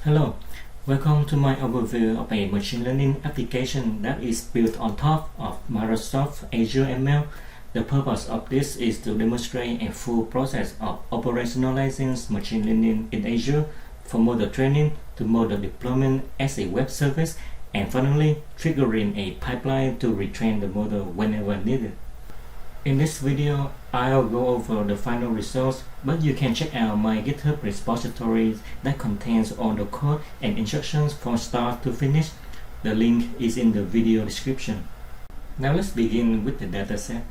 Hello, welcome to my overview of a machine learning application that is built on top of Microsoft Azure ML. The purpose of this is to demonstrate a full process of operationalizing machine learning in Azure, from model training to model deployment as a web service, and finally triggering a pipeline to retrain the model whenever needed. In this video, I'll go over the final results, but you can check out my GitHub repository that contains all the code and instructions from start to finish. The link is in the video description. Now let's begin with the dataset.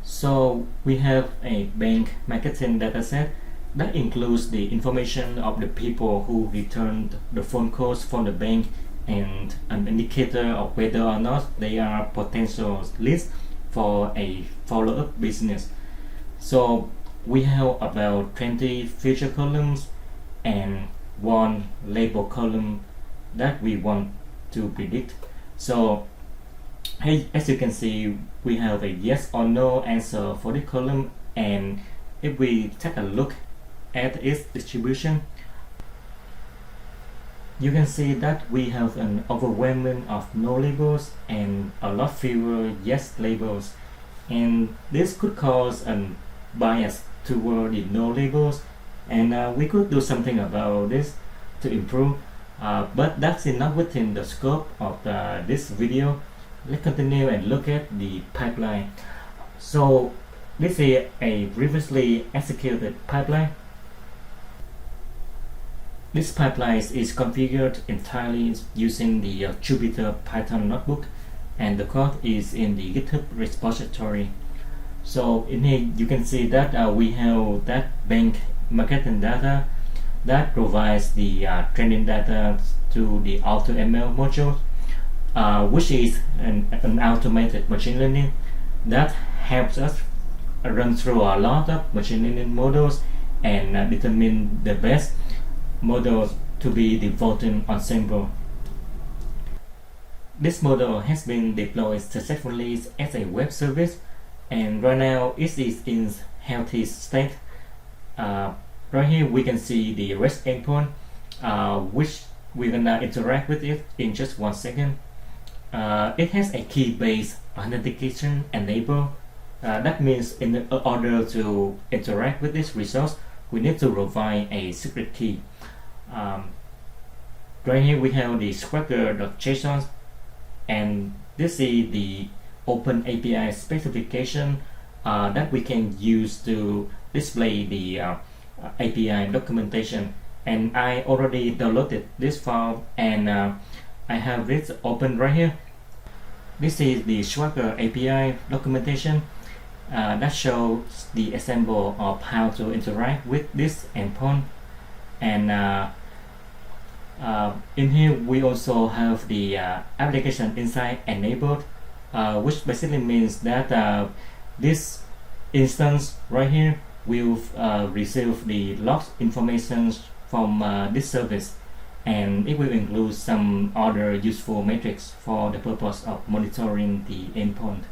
So we have a bank marketing dataset that includes the information of the people who returned the phone calls from the bank and an indicator of whether or not they are potential leads for a follow-up business. So we have about 20 feature columns and one label column that we want to predict. So as you can see, we have a yes or no answer for the column, and if we take a look at its distribution, you can see that we have an overwhelming of no labels and a lot fewer yes labels, and this could cause a bias toward the no labels, and we could do something about this to improve, but that's not within the scope of this video. Let's continue and look at the pipeline. So this is a previously executed pipeline. This pipeline is configured entirely using the Jupyter Python notebook, and the code is in the GitHub repository. So in here you can see that we have that bank marketing data that provides the training data to the Auto ML module, which is an automated machine learning that helps us run through a lot of machine learning models and determine the best models to be the voting ensemble. This model has been deployed successfully as a web service, and right now it is in healthy state. Right here we can see the REST endpoint, which we're gonna interact with it in just 1 second. It has a key-based authentication enabled. That means in order to interact with this resource, we need to provide a secret key. Right here we have the swagger.json, and this is the open API specification that we can use to display the API documentation, and I already downloaded this file, and I have it open right here. This is the Swagger API documentation that shows the example of how to interact with this endpoint, and in here we also have the application insight enabled, which basically means that this instance right here will receive the logs information from this service, and it will include some other useful metrics for the purpose of monitoring the endpoint.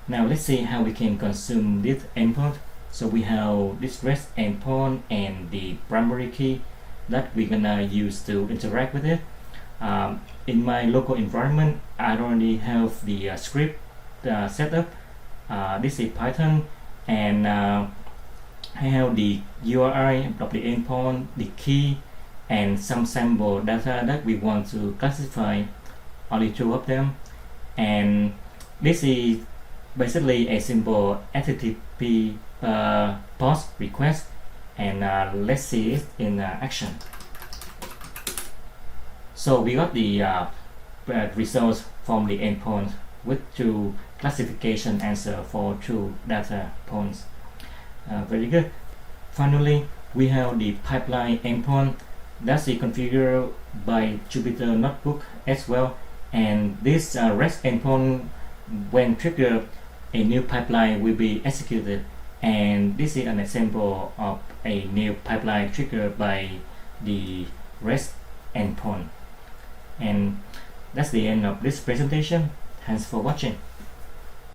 Now let's see how we can consume this endpoint. So we have this REST endpoint and the primary key that we're gonna use to interact with it. In my local environment, I already have the script set up. This is Python, and I have the URI of the endpoint, the key, and some sample data that we want to classify, only 2 of them. And this is basically a simple HTTP post request, and let's see it in action. So we got the results from the endpoint with 2 classification answer for 2 data points. Very good. Finally, we have the pipeline endpoint that's configured by Jupyter notebook as well, and this REST endpoint, when triggered, a new pipeline will be executed, and this is an example of a new pipeline triggered by the REST endpoint. And that's the end of this presentation. Thanks for watching.